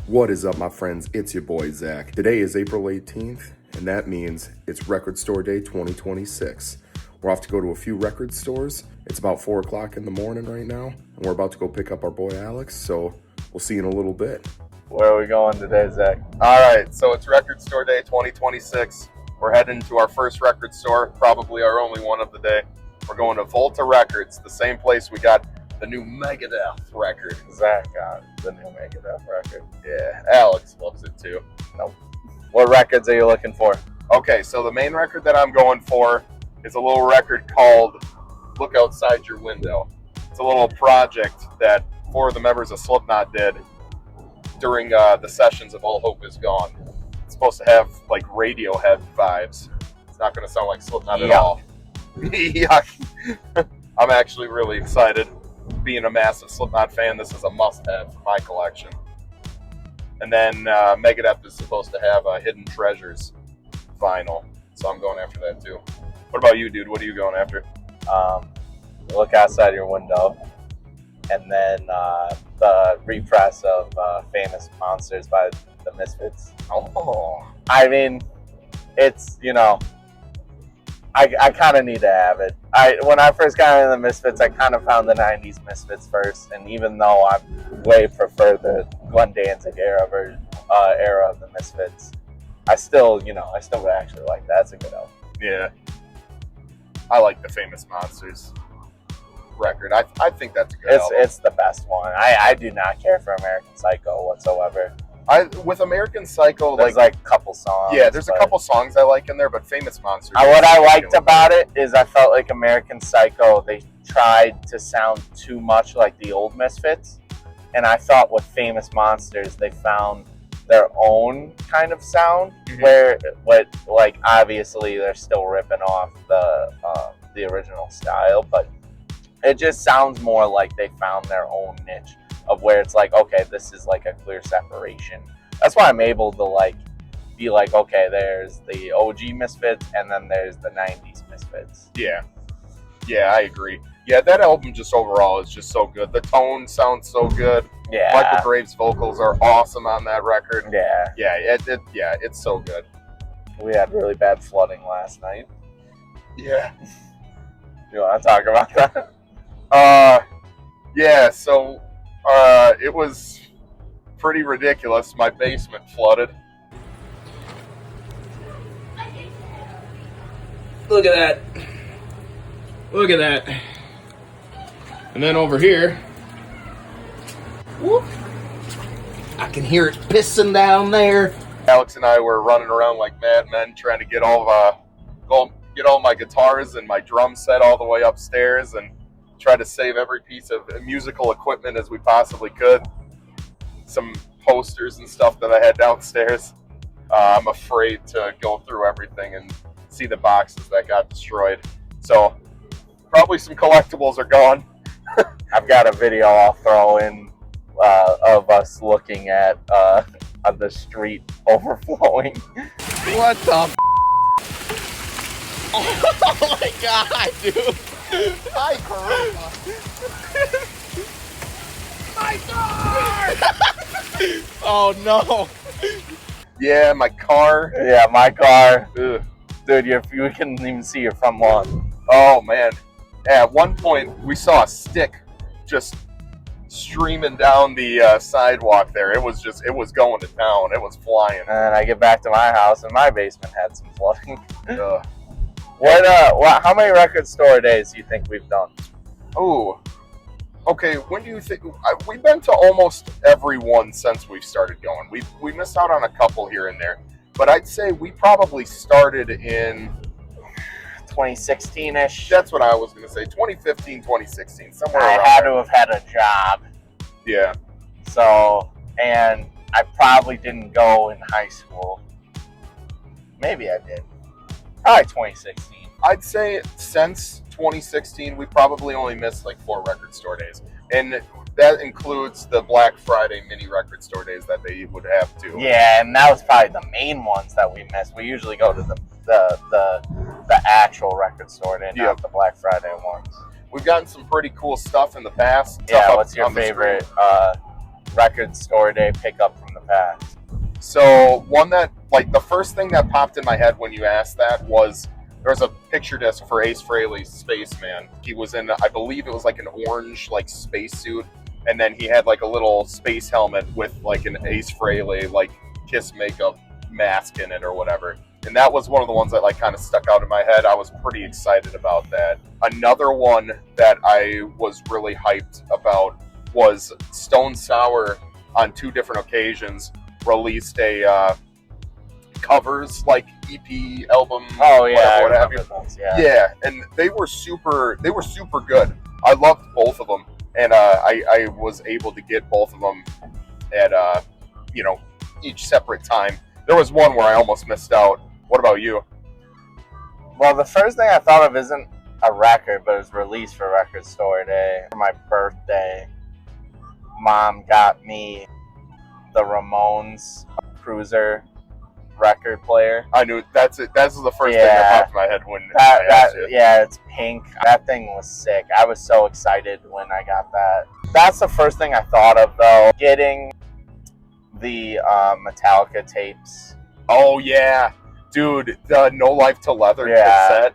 What is up, my friends? It's your boy Zach. Today is April 18th, and that means it's Record Store Day 2026. We're off to go to a few record stores. It's about 4 o'clock in the morning right now, and we're about to go pick up our boy Alex, so we'll see you in a little bit. Where are we going today, Zach? All right, so it's Record Store Day 2026. We're heading to our first record store, probably our only one of the day. We're going to Volta Records, the same place we got the new Megadeth record. Zach got the new Megadeth record. Yeah, Alex loves it too. Nope. What records are you looking for? Okay, so the main record that I'm going for is a little record called Look Outside Your Window. It's a little project that 4 of the members of Slipknot did during the sessions of All Hope Is Gone. It's supposed to have like Radiohead vibes. It's not going to sound like Slipknot at all. Yuck. I'm actually really excited. Being a massive Slipknot fan, this is a must-have for my collection. And then Megadeth is supposed to have Hidden Treasures vinyl, so I'm going after that too. What about you, dude? What are you going after? Look Outside Your Window, and then the repress of Famous Monsters by the Misfits. Oh, I mean, it's, I kind of need to have it. When I first got into the Misfits, I kind of found the 90s Misfits first, and even though I way prefer the Glenn Danzig era of the Misfits, I still would actually like that. It's a good album. yeah. I like the Famous Monsters record. I think that's a good album. It's the best one. I do not care for American Psycho whatsoever. With American Psycho, There's like a couple songs. Yeah, there's a couple songs I like in there, but Famous Monsters. What I liked about it is I felt like American Psycho, they tried to sound too much like the old Misfits, and I thought with Famous Monsters they found their own kind of sound, where obviously they're still ripping off the original style, but it just sounds more like they found their own niche of where it's like, okay, this is like a clear separation. That's why I'm able to be like, okay, there's the OG Misfits and then there's the 90s Misfits. Yeah, I agree. Yeah, that album just overall is just so good. The tone sounds so good. Yeah. Michael Graves' vocals are awesome on that record. Yeah. Yeah, it's so good. We had really bad flooding last night. Yeah. You want to talk about that? Yeah, so it was pretty ridiculous. My basement flooded. Look at that. Look at that. And then over here, whoop, I can hear it pissing down there. Alex and I were running around like madmen trying to get all my guitars and my drum set all the way upstairs and try to save every piece of musical equipment as we possibly could. Some posters and stuff that I had downstairs. I'm afraid to go through everything and see the boxes that got destroyed. So probably some collectibles are gone. I've got a video I'll throw in of us looking at the street overflowing. What the Oh my god, dude. Hi, Corona. My car! Oh no. Yeah, my car. Yeah, my car. Ugh. Dude, you couldn't even see your front lawn. Oh man. At one point, we saw a stick just streaming down the sidewalk there. It was going to town. It was flying. And then I get back to my house and my basement had some flooding. Ugh. How many record store days do you think we've done? Ooh. Okay, when do you think... we've been to almost every one since we've started going. We missed out on a couple here and there. But I'd say we probably started in... 2016-ish. That's what I was going to say. 2015, 2016. Somewhere I around had there. to have had a job. Yeah. So, and I probably didn't go in high school. Maybe I did. Probably 2016. I'd say since 2016, we probably only missed like 4 record store days. And that includes the Black Friday mini record store days that they would have too. Yeah, and that was probably the main ones that we missed. We usually go to the actual record store day, not the Black Friday ones. We've gotten some pretty cool stuff in the past. Yeah, what's your favorite record store day pickup from the past? So one that, like, the first thing that popped in my head when you asked that was there was a picture disc for Ace Frehley's Spaceman. He was in, I believe it was like an orange like spacesuit, and then he had like a little space helmet with like an Ace Frehley like Kiss makeup mask in it or whatever. And that was one of the ones that like kind of stuck out in my head. I was pretty excited about that. Another one that I was really hyped about was Stone Sour on 2 different occasions released a covers like EP album. Oh yeah, what have you. those, Yeah, and they were super good. I loved both of them, and I was able to get both of them at each separate time. There was one where I almost missed out. What about you? Well, the first thing I thought of isn't a record, but it was released for Record Store Day. For my birthday, Mom got me the Ramones Cruiser record player. I knew that's it. That's the first thing that popped in my head when I asked you. Yeah, it's pink. That thing was sick. I was so excited when I got that. That's the first thing I thought of, though. Getting the Metallica tapes. Oh yeah, dude, the No Life to Leather cassette.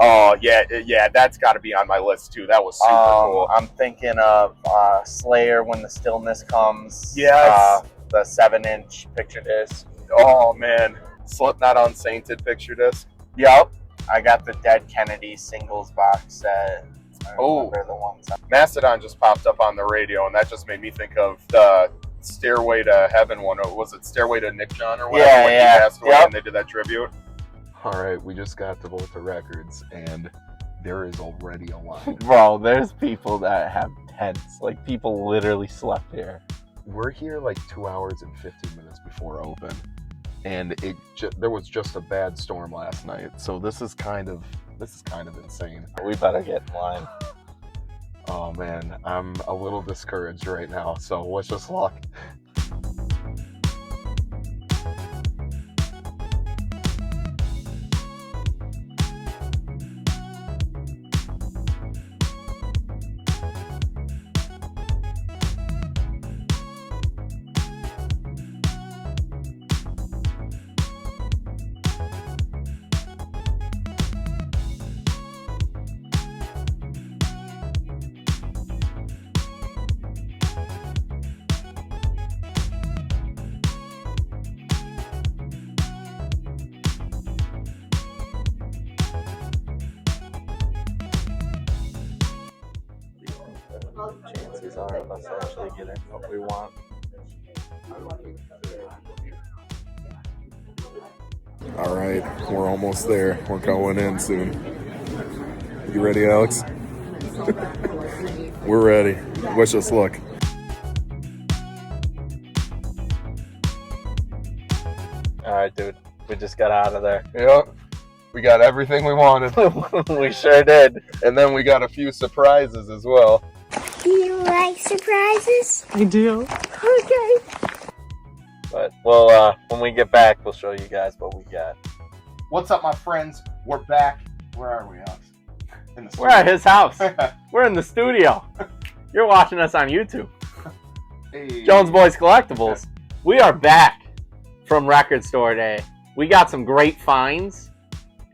Oh yeah, that's got to be on my list too. That was super cool. I'm thinking of Slayer, When the Stillness Comes. Yes. The 7-inch picture disc. Oh man, Slipknot Unsainted picture disc. Yup. I got the Dead Kennedy singles box set. Oh, they're the ones. Mastodon just popped up on the radio, and that just made me think of the Stairway to Heaven one. Was it Stairway to Nick John or whatever? When he passed away and they did that tribute. All right, we just got to Volta Records, and there is already a line. Bro, there's people that have tents. Like, people literally slept here. We're here like 2 hours and 15 minutes before open, and there was just a bad storm last night, so this is kind of insane. We better get in line. Oh man, I'm a little discouraged right now, so wish us luck. Chances are of us actually getting what we want. All right, we're almost there. We're going in soon. You ready, Alex? We're ready. Wish us luck. All right, dude. We just got out of there. Yep. We got everything we wanted. We sure did. And then we got a few surprises as well. Do you like surprises? I do. Okay. But we'll when we get back, we'll show you guys what we got. What's up, my friends? We're back. Where are we, Alex? In the We're at his house. We're in the studio. You're watching us on YouTube. Hey. Jones Boys Collectibles. We are back from Record Store Day. We got some great finds,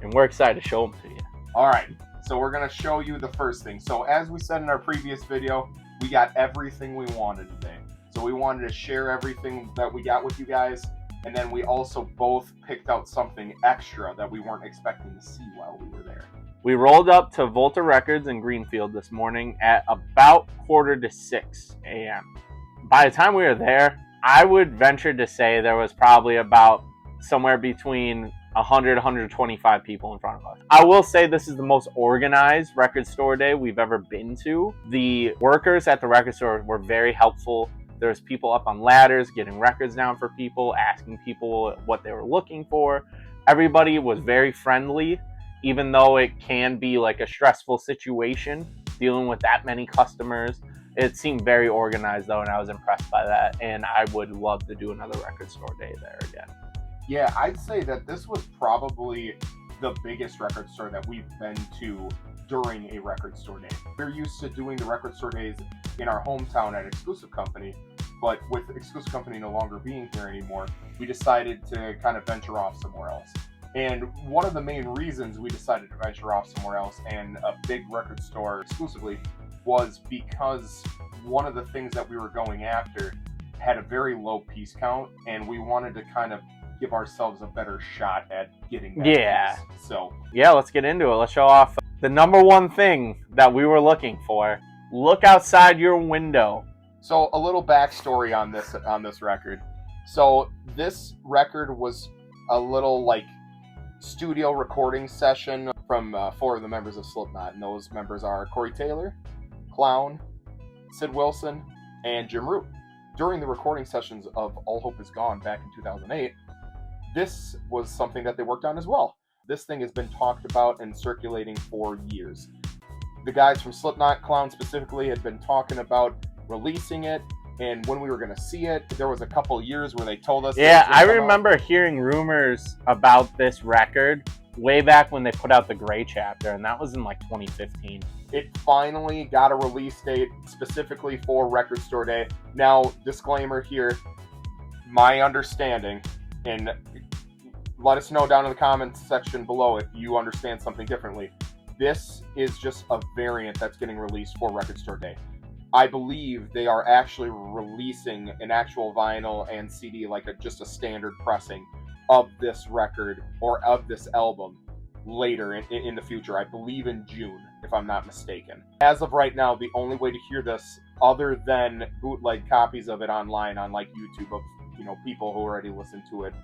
and we're excited to show them to you. All right, so we're going to show you the first thing. So as we said in our previous video, we got everything we wanted today. So we wanted to share everything that we got with you guys, and then we also both picked out something extra that we weren't expecting to see while we were there. We rolled up to Volta Records in Greenfield this morning at about 5:45 a.m. By the time we were there, I would venture to say there was probably about somewhere between 100, 125 people in front of us. I will say this is the most organized Record Store Day we've ever been to. The workers at the record store were very helpful. There's people up on ladders getting records down for people, asking people what they were looking for. Everybody was very friendly, even though it can be like a stressful situation dealing with that many customers. It seemed very organized though, and I was impressed by that. And I would love to do another Record Store Day there again. Yeah, I'd say that this was probably the biggest record store that we've been to during a record store day. We're used to doing the record store days in our hometown at Exclusive Company, but with Exclusive Company no longer being here anymore, we decided to kind of venture off somewhere else. And one of the main reasons we decided to venture off somewhere else and a big record store exclusively was because one of the things that we were going after had a very low piece count, and we wanted to kind of give ourselves a better shot at getting that piece. So yeah, let's get into it. Let's show off the number one thing that we were looking for. Look outside your window. So a little backstory on this record. So this record was a little like studio recording session from 4 of the members of Slipknot, and those members are Corey Taylor, Clown, Sid Wilson, and Jim Root. During the recording sessions of All Hope Is Gone back in 2008, this was something that they worked on as well. This thing has been talked about and circulating for years. The guys from Slipknot, Clown specifically, had been talking about releasing it, and when we were going to see it, there was a couple years where they told us. Yeah, I remember hearing rumors about this record way back when they put out the Gray Chapter, and that was in like 2015. It finally got a release date specifically for Record Store Day. Now, disclaimer here, my understanding, and let us know down in the comments section below if you understand something differently. This is just a variant that's getting released for Record Store Day. I believe they are actually releasing an actual vinyl and CD, like just a standard pressing of this record or of this album later in the future. I believe in June, if I'm not mistaken. As of right now, the only way to hear this, other than bootleg copies of it online on like YouTube of people who already listened to it,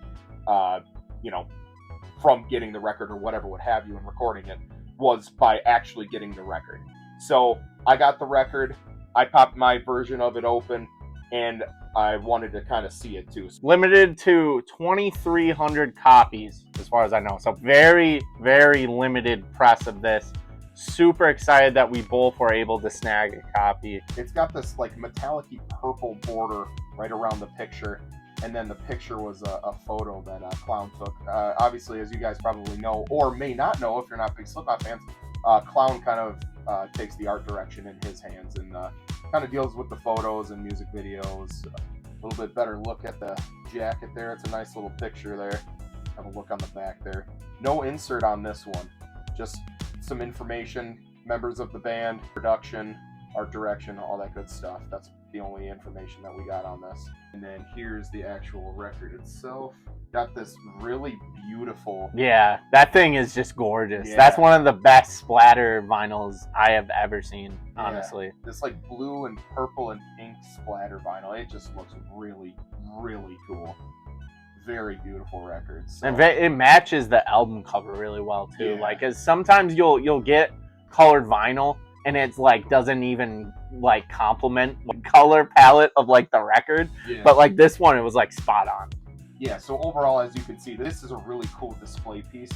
from getting the record or whatever would have you and recording it, was by actually getting the record. So I got the record. I popped my version of it open, and I wanted to kind of see it too. Limited to 2,300 copies, as far as I know. So very, very limited press of this. Super excited that we both were able to snag a copy. It's got this like metallic-y purple border right around the picture, and then the picture was a photo that Clown took. Obviously, as you guys probably know, or may not know if you're not big Slipknot fans, Clown kind of takes the art direction in his hands and kind of deals with the photos and music videos. A little bit better look at the jacket there. It's a nice little picture there. Have a look on the back there. No insert on this one. Just some information, members of the band, production, art direction, all that good stuff. That's the only information that we got on this. And then here's the actual record itself. Got this really beautiful... Yeah, that thing is just gorgeous. Yeah. That's one of the best splatter vinyls I have ever seen, honestly. Yeah. This like blue and purple and pink splatter vinyl. It just looks really, really cool. Very beautiful record. So. And it matches the album cover really well too. Yeah. Like, cause sometimes you'll get colored vinyl and it's like doesn't even like complement the color palette of like the record. Yeah. But like this one, it was like spot on. Yeah, so overall, as you can see, this is a really cool display piece.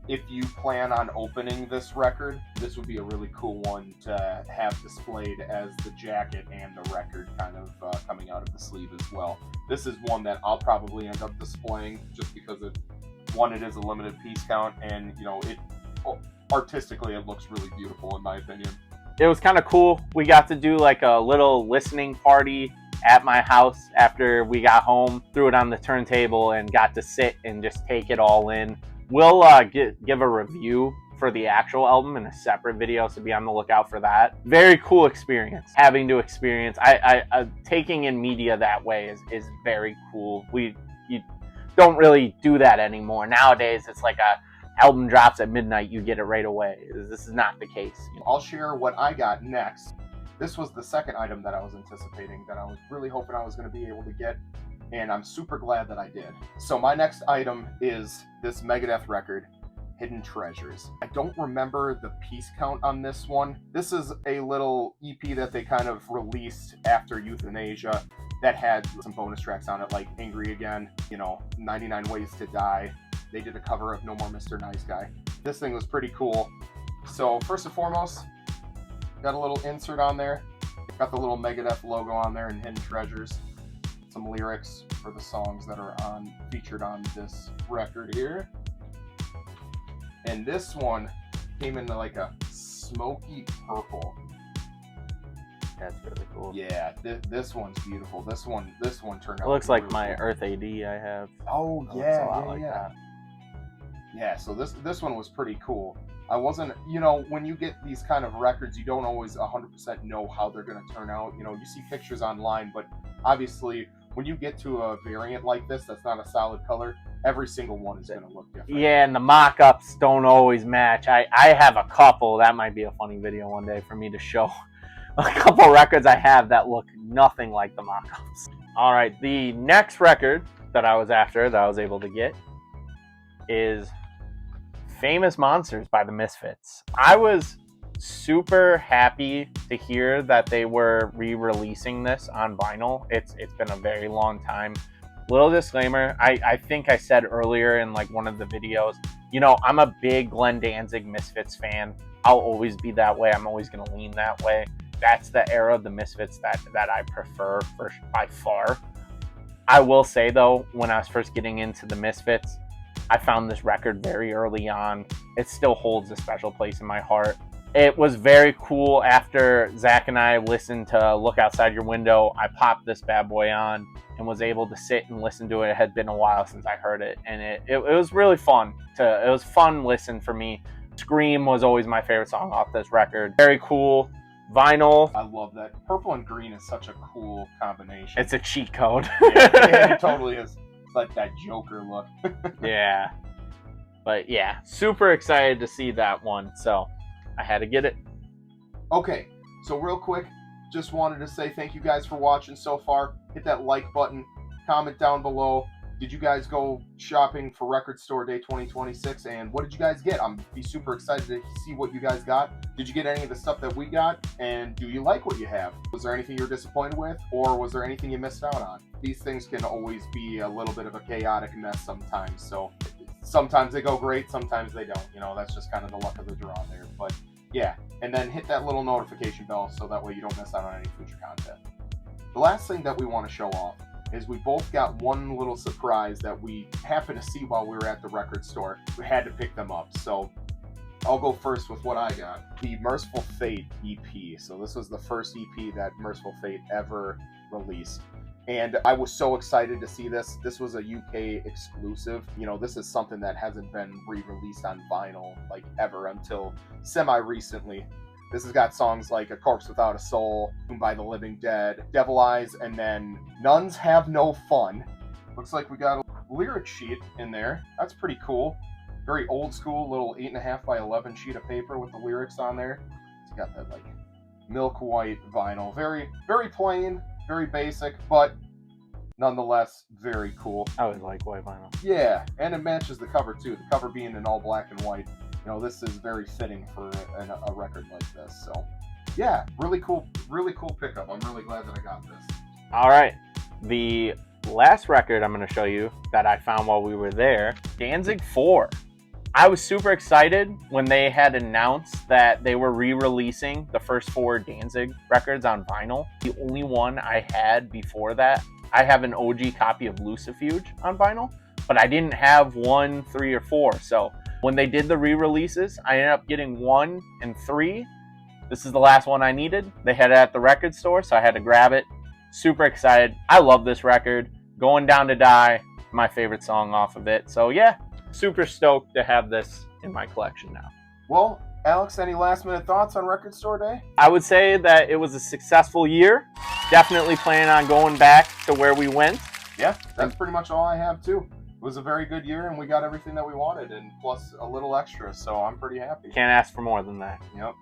If you plan on opening this record, this would be a really cool one to have displayed as the jacket and the record kind of coming out of the sleeve as well. This is one that I'll probably end up displaying just because it is a limited piece count, and artistically it looks really beautiful in my opinion. It was kind of cool. We got to do like a little listening party at my house after we got home, threw it on the turntable and got to sit and just take it all in. We'll give a review for the actual album in a separate video, so be on the lookout for that. Very cool experience. Having to experience, taking in media that way is very cool. You don't really do that anymore. Nowadays, it's like a album drops at midnight, you get it right away. This is not the case. I'll share what I got next. This was the second item that I was anticipating, that I was really hoping I was going to be able to get, and I'm super glad that I did. So my next item is this Megadeth record, Hidden Treasures. I don't remember the piece count on this one. This is a little EP that they kind of released after Euthanasia that had some bonus tracks on it, like Angry Again, 99 Ways to Die. They did a cover of No More Mr. Nice Guy. This thing was pretty cool. So first and foremost, got a little insert on there. Got the little Megadeth logo on there and Hidden Treasures. Some lyrics for the songs that are featured on this record here. And this one came in like a smoky purple. That's really cool. Yeah, this one's beautiful. This one turned out. It looks like really my cool. Earth AD I have. Oh It looks yeah, a lot yeah, like yeah. that. Yeah, so this one was pretty cool. I wasn't, you know, when you get these kind of records, you don't always 100% know how they're going to turn out. You know, you see pictures online, but obviously when you get to a variant like this that's not a solid color, every single one is going to look different. Yeah, and the mock-ups don't always match. I have a couple. That might be a funny video one day for me to show. A couple records I have that look nothing like the mock-ups. All right, the next record that I was after, that I was able to get, is Famous Monsters by the Misfits. I was super happy to hear that they were re-releasing this on vinyl. It's been a very long time. Little disclaimer, I think I said earlier in like one of the videos, you know, I'm a big Glenn Danzig Misfits fan. I'll always be that way. I'm always going to lean that way. That's the era of the Misfits that I prefer by far. I will say though, when I was first getting into the Misfits, I found this record very early on. It still holds a special place in my heart. It was very cool after Zach and I listened to Look Outside Your Window. I popped this bad boy on and was able to sit and listen to it. It had been a while since I heard it, and it was really fun. It was fun listen for me. Scream was always my favorite song off this record. Very cool. Vinyl. I love that. Purple and green is such a cool combination. It's a cheat code. Yeah, it totally is. It's like that Joker look. Yeah. But yeah, super excited to see that one. So I had to get it. Okay, so real quick, just wanted to say thank you guys for watching so far. Hit that like button, comment down below. Did you guys go shopping for Record Store Day 2026? And what did you guys get? I'm be super excited to see what you guys got. Did you get any of the stuff that we got? And do you like what you have? Was there anything you're disappointed with? Or was there anything you missed out on? These things can always be a little bit of a chaotic mess sometimes. So sometimes they go great, sometimes they don't. You know, that's just kind of the luck of the draw there. But yeah, and then hit that little notification bell so that way you don't miss out on any future content. The last thing that we want to show off is we both got one little surprise that we happened to see while we were at the record store. We had to pick them up. So I'll go first with what I got. The Merciful Fate EP. So this was the first EP that Merciful Fate ever released. And I was so excited to see this. This was a UK exclusive. You know, this is something that hasn't been re-released on vinyl like ever until semi-recently. This has got songs like A Corpse Without a Soul, by the Living Dead, Devil Eyes, and then Nuns Have No Fun. Looks like we got a lyric sheet in there. That's pretty cool. Very old school, little 8.5 by 11 sheet of paper with the lyrics on there. It's got that like milk white vinyl. Very, very plain, very basic, but nonetheless very cool. I always like white vinyl. Yeah, and it matches the cover too. The cover being in all black and white. You know, this is very fitting for a record like this. So, yeah, really cool pickup. I'm really glad that I got this. All right, the last record I'm going to show you that I found while we were there, Danzig 4. I was super excited when they had announced that they were re-releasing the first 4 Danzig records on vinyl. The only one I had before that, I have an OG copy of Lucifuge on vinyl, but I didn't have 1, 3, or 4. So when they did the re-releases, I ended up getting 1 and 3. This is the last one I needed. They had it at the record store, so I had to grab it. Super excited. I love this record. Going Down to Die, my favorite song off of it. So yeah, super stoked to have this in my collection now. Well, Alex, any last minute thoughts on Record Store Day? I would say that it was a successful year. Definitely planning on going back to where we went. Yeah, that's pretty much all I have too. It was a very good year and we got everything that we wanted and plus a little extra, so I'm pretty happy. Can't ask for more than that. Yep.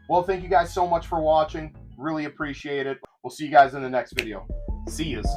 Well, thank you guys so much for watching. Really appreciate it. We'll see you guys in the next video. See yous.